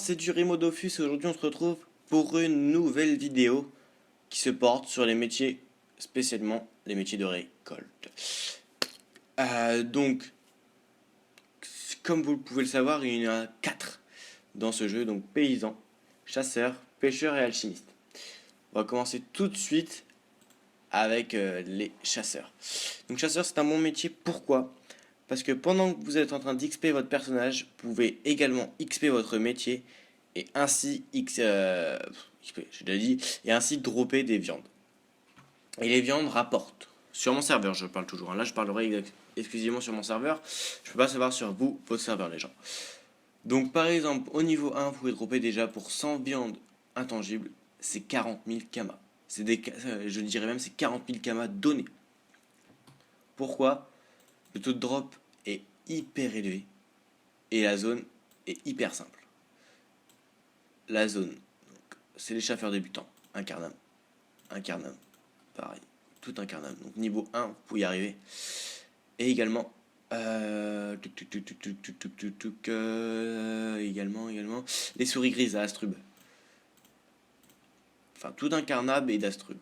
c'est du Dofus et aujourd'hui on se retrouve pour une nouvelle vidéo qui se porte sur les métiers, spécialement les métiers de récolte. Donc, comme vous pouvez le savoir, il y en a 4 dans ce jeu, donc paysan, chasseur, pêcheur et alchimiste. On va commencer tout de suite avec les chasseurs. Donc chasseur c'est un bon métier, pourquoi ? Parce que pendant que vous êtes en train d'XP votre personnage, vous pouvez également XP votre métier et ainsi XP, j'ai déjà dit, et ainsi dropper des viandes. Et les viandes rapportent. Sur mon serveur, je parle toujours. Là, je parlerai exclusivement sur mon serveur. Je peux pas savoir sur vous, votre serveur, les gens. Donc, par exemple, au niveau 1, vous pouvez dropper déjà pour 100 viandes intangibles, c'est 40 000 kamas. Je dirais même c'est 40 000 kamas donnés. Pourquoi ? Le taux de drop est hyper élevé et la zone est hyper simple. La zone, c'est les chasseurs débutants, un carnam, pareil, tout un carnam. Donc niveau 1, vous pouvez y arriver. Et également, également, les souris grises à Astrub. Enfin, tout un carnab et d'Astrub.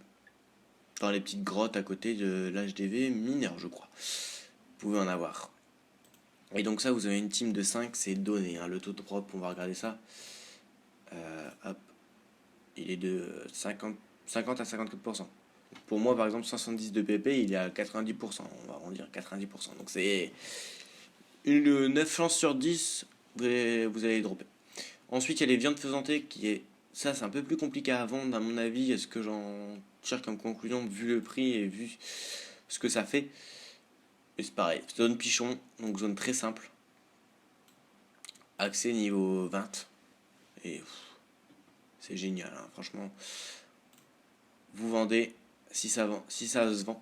Dans les petites grottes à côté de l'HDV mineur, je crois. Vous pouvez en avoir. Et donc ça, vous avez une team de 5, c'est donné. Le taux de drop, on va regarder ça. Hop. Il est de 50 à 54%. Pour moi, par exemple, 70 de PP, il est à 90%. On va arrondir 90%. Donc c'est une 9 chances sur 10, vous allez les dropper. Ensuite, il y a les viandes faisantées qui est... Ça, c'est un peu plus compliqué à vendre, à mon avis. Est-ce que j'en tire comme conclusion, vu le prix et vu ce que ça fait. Et c'est pareil. Zone pichon, donc zone très simple. Accès niveau 20. Et c'est génial, hein, franchement. Vous vendez, si ça se vend,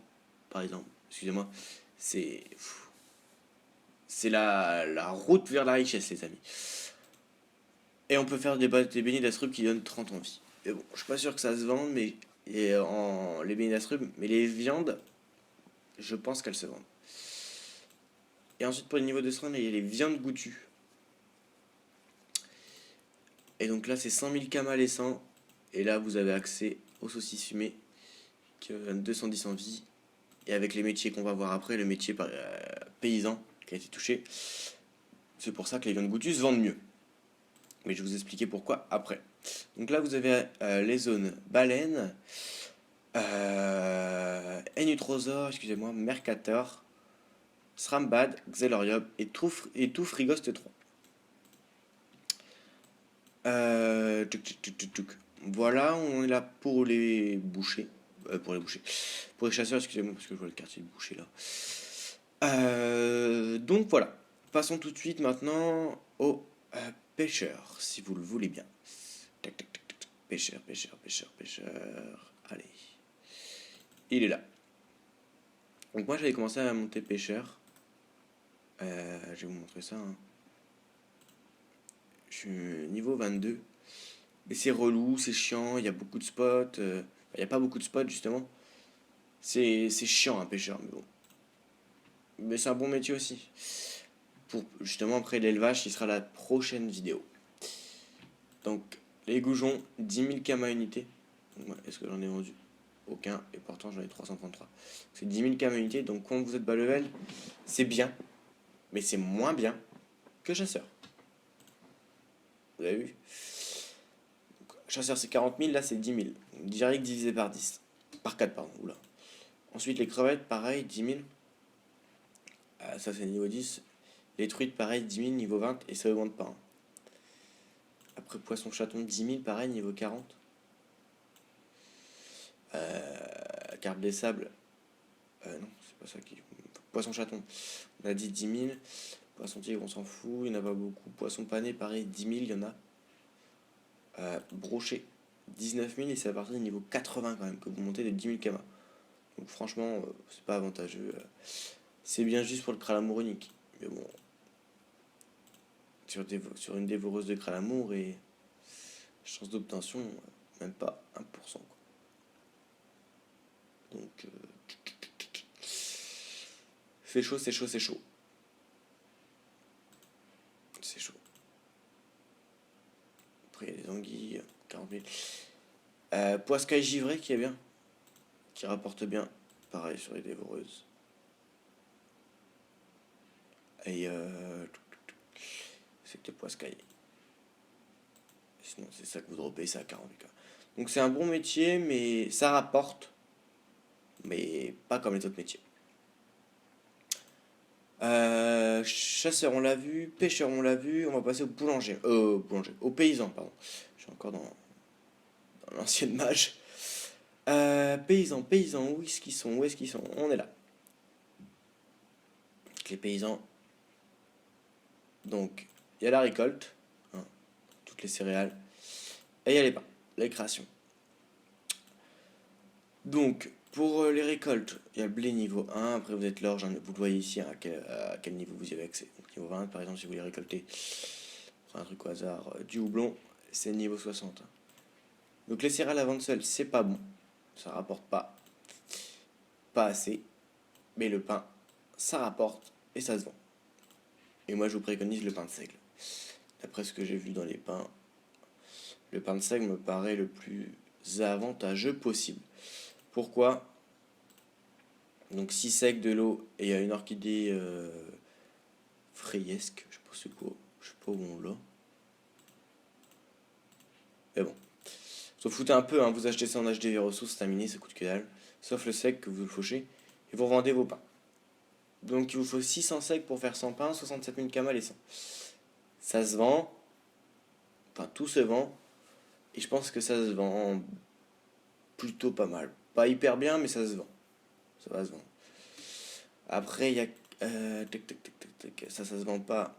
par exemple, excusez-moi, c'est la route vers la richesse, les amis. Et on peut faire des beignets d'astrub qui donnent 30 en vie. Mais bon, je suis pas sûr que ça se vende, mais les beignets d'astrub, mais les viandes, je pense qu'elles se vendent. Et ensuite, pour le niveau de soin, il y a les viandes goûtues. Et donc là, c'est 100 000 kamas les 100. Et là, vous avez accès aux saucisses fumées qui donnent 210 en vie. Et avec les métiers qu'on va voir après, le métier paysan qui a été touché, c'est pour ça que les viandes goûtues se vendent mieux. Mais je vais vous expliquer pourquoi après. Donc là, vous avez les zones baleine, Enutrosaure, excusez-moi, Mercator, Srambad, Xelorium et tout Frigost 3. Voilà, on est là pour les bouchers. Pour les chasseurs, excusez-moi, parce que je vois le quartier de boucher là. Donc voilà. Passons tout de suite maintenant aux pêcheurs, si vous le voulez bien. Tac, tac, tac, tac. Pêcheur. Allez. Il est là. Donc moi j'avais commencé à monter pêcheur. Je vais vous montrer ça. Je suis niveau 22. Mais c'est relou, c'est chiant, il y a beaucoup de spots. Il n'y a pas beaucoup de spots justement. C'est chiant un pêcheur, mais bon. Mais c'est un bon métier aussi. Pour justement après l'élevage qui sera la prochaine vidéo. Donc les goujons, 10 000 kamas unité. Est-ce que j'en ai vendu? Aucun, et pourtant j'en ai 333. C'est 10 000 kamas unité, donc quand vous êtes bas level, c'est bien, mais c'est moins bien que chasseur. Vous avez vu? Donc, chasseur c'est 40 000, là c'est 10 000. Direct divisé par 10. Par 4, pardon. Oula. Ensuite les crevettes, pareil, 10 000. Ça c'est niveau 10. Les truites, pareil, 10 000, niveau 20, et ça augmente pas. Après, poisson chaton, 10 000, pareil, niveau 40. Carpe des sables. Non, c'est pas ça qui. Poisson chaton, on a dit 10 000. Poisson tigre, on s'en fout, il n'y en a pas beaucoup. Poisson pané, pareil, 10 000, il y en a. Brochet, 19 000, et c'est à partir du niveau 80 quand même que vous montez les 10 000 kamas. Donc franchement, c'est pas avantageux. C'est bien juste pour le cralamour unique. Mais bon, sur une dévoreuse de cralamour et chance d'obtention, même pas 1%. Quoi. Donc, c'est chaud. C'est chaud. Après, il y a des anguilles, 40 000. Poiscaille givré qui est bien, qui rapporte bien. Pareil sur les dévoreuses. Et c'est que le poiscaille. Sinon, c'est ça que vous dropez, c'est à 48K. Donc, c'est un bon métier, mais ça rapporte. Mais pas comme les autres métiers. Chasseur, on l'a vu. Pêcheur, on l'a vu. On va passer au boulanger. Boulanger. Au paysan, pardon. Je suis encore dans l'ancienne mage. Paysans, où est-ce qu'ils sont? Où est-ce qu'ils sont? On est là. Avec les paysans. Donc, il y a la récolte. Hein, toutes les céréales. Et il y a les pains. Les créations. Donc, pour les récoltes, il y a le blé niveau 1. Après, vous êtes l'orge. Hein, vous le voyez ici, hein, à quel niveau vous y avez accès. Donc, niveau 20, par exemple, si vous voulez récolter, pour un truc au hasard, du houblon, c'est niveau 60. Hein. Donc, les céréales à vendre seules, c'est pas bon. Ça rapporte pas assez. Mais le pain, ça rapporte et ça se vend. Et moi, je vous préconise le pain de seigle. D'après ce que j'ai vu dans les pains, le pain de seigle me paraît le plus avantageux possible. Pourquoi? Donc 6 secs de l'eau et il y a une orchidée frayesque, je sais pas où on l'a. Mais bon, s'en foutez un peu, hein, vous achetez ça en HDV ressources, c'est terminé, ça coûte que dalle. Sauf le sec que vous le fauchez et vous revendez vos pains. Donc il vous faut 600 secs pour faire 100 pains, 67 000 kamas les 100. Ça se vend, enfin tout se vend, et je pense que ça se vend plutôt pas mal. Pas hyper bien, mais ça se vend. Ça va se vendre. Après, il y a. Ça se vend pas.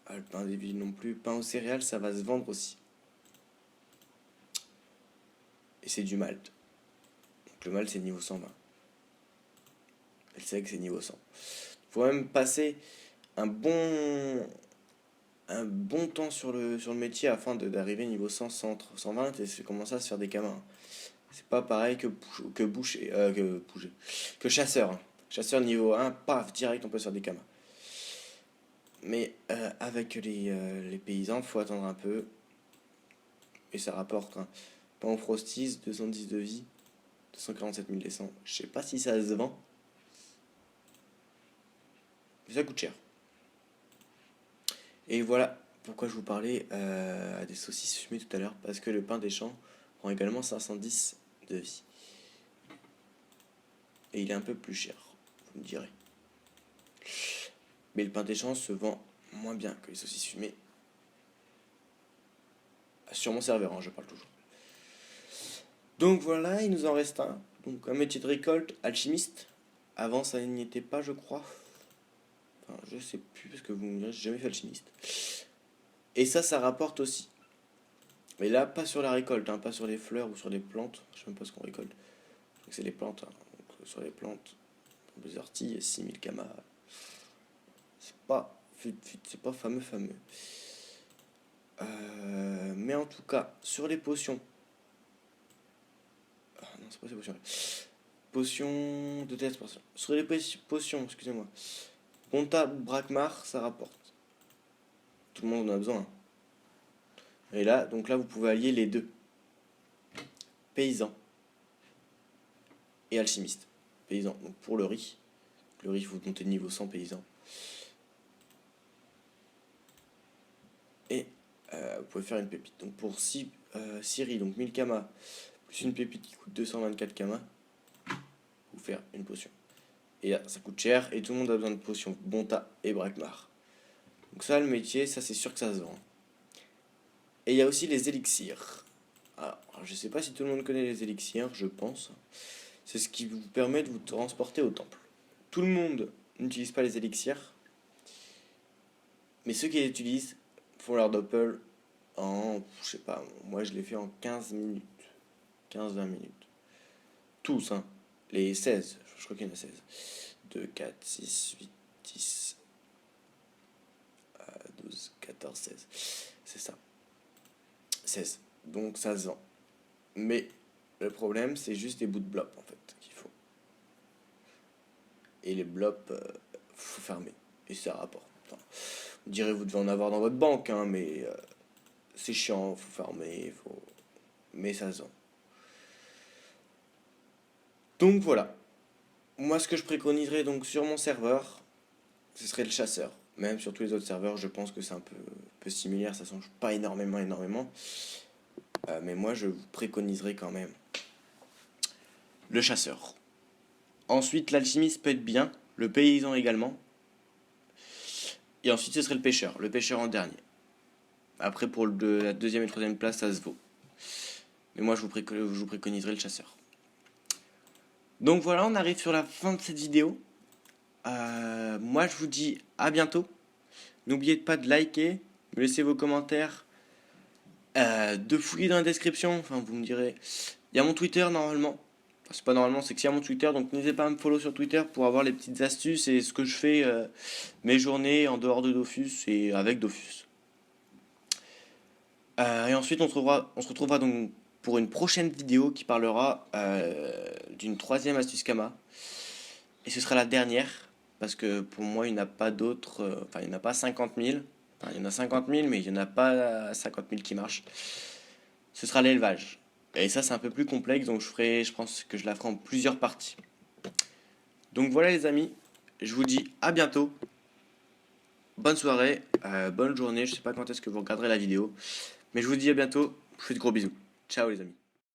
Ah, le pain des villes non plus. Pain aux céréales, ça va se vendre aussi. Et c'est du malt. Donc le malt, c'est niveau 120. Et le sec, c'est niveau 100. Faut même passer un bon. Un bon temps sur le métier afin d'arriver niveau 100, 120 et c'est commencer à se faire des camas. C'est pas pareil que chasseur. Hein. Chasseur niveau 1, paf, direct on peut se faire des camas. Mais avec les paysans, faut attendre un peu. Et ça rapporte. Hein. Pain au Frosties, 210 de vie, 247 000 des 100. Je sais pas si ça se vend. Mais ça coûte cher. Et voilà pourquoi je vous parlais à des saucisses fumées tout à l'heure. Parce que le pain des champs prend également 510 de vie. Et il est un peu plus cher, vous me direz. Mais le pain des champs se vend moins bien que les saucisses fumées. Sur mon serveur, hein, je parle toujours. Donc voilà, il nous en reste un. Donc un métier de récolte, alchimiste. Avant ça n'y était pas, je crois. Enfin, je sais plus parce que vous me direz, j'ai jamais fait alchimiste. Et ça rapporte aussi. Mais là, pas sur la récolte, hein, pas sur les fleurs ou sur les plantes. Je sais même pas ce qu'on récolte. Donc c'est les plantes. Hein. Donc, sur les plantes, les orties, 6000 kamas. C'est pas fameux. Mais en tout cas, sur les potions. Ah non, c'est pas ces potions. Potions de test. Sur les potions, excusez-moi. Ponta Brakmar, ça rapporte. Tout le monde en a besoin. Hein. Et là, donc là, vous pouvez allier les deux. Paysan et alchimiste. Paysan, donc pour le riz. Le riz, vous montez de niveau 100 paysan. Et vous pouvez faire une pépite. Donc pour 6 riz, donc 1000 kamas, plus une pépite qui coûte 224 kamas, vous faire une potion. Et là, ça coûte cher et tout le monde a besoin de potions. Bonta et Brakmar. Donc ça, le métier, ça c'est sûr que ça se vend. Et il y a aussi les élixirs. Alors, je sais pas si tout le monde connaît les élixirs, je pense. C'est ce qui vous permet de vous transporter au temple. Tout le monde n'utilise pas les élixirs. Mais ceux qui les utilisent font leur doppel en, je sais pas, moi je l'ai fait en 15 minutes. 15-20 minutes. Tous, hein. Les 16, je crois qu'il y en a 16. 2, 4, 6, 8, 10, 12, 14, 16. C'est ça. 16. Donc ça se vend. Mais le problème, c'est juste des bouts de blops en fait qu'il faut. Et les blops, faut fermer. Et ça rapporte. Enfin, vous direz, vous devez en avoir dans votre banque, hein, mais c'est chiant, faut farmer, faut... mais ça se vend. Donc voilà. Moi, ce que je préconiserais donc sur mon serveur, ce serait le chasseur. Même sur tous les autres serveurs, je pense que c'est un peu similaire, ça change pas énormément. Mais moi, je vous préconiserais quand même le chasseur. Ensuite, l'alchimiste peut être bien, le paysan également. Et ensuite, ce serait le pêcheur en dernier. Après, pour la deuxième et troisième place, ça se vaut. Mais moi, je vous préconiserai le chasseur. Donc voilà, on arrive sur la fin de cette vidéo. Moi, je vous dis à bientôt. N'oubliez pas de liker, me laisser vos commentaires, de fouiller dans la description. Enfin, vous me direz. Il y a mon Twitter normalement. Enfin, c'est pas normalement, c'est qu'il y a mon Twitter. Donc n'hésitez pas à me follow sur Twitter pour avoir les petites astuces et ce que je fais mes journées en dehors de Dofus et avec Dofus. Et ensuite, on se retrouvera donc pour une prochaine vidéo qui parlera d'une troisième astuce Kama. Et ce sera la dernière, parce que pour moi, il n'y en a pas d'autres. Enfin, il n'y en a pas 50 000. Enfin, il y en a 50 000, mais il n'y en a pas 50 000 qui marchent. Ce sera l'élevage. Et ça, c'est un peu plus complexe, donc je pense que je la ferai en plusieurs parties. Donc voilà, les amis, je vous dis à bientôt. Bonne soirée, bonne journée. Je sais pas quand est-ce que vous regarderez la vidéo. Mais je vous dis à bientôt. Je vous fais de gros bisous. Ciao, les amis.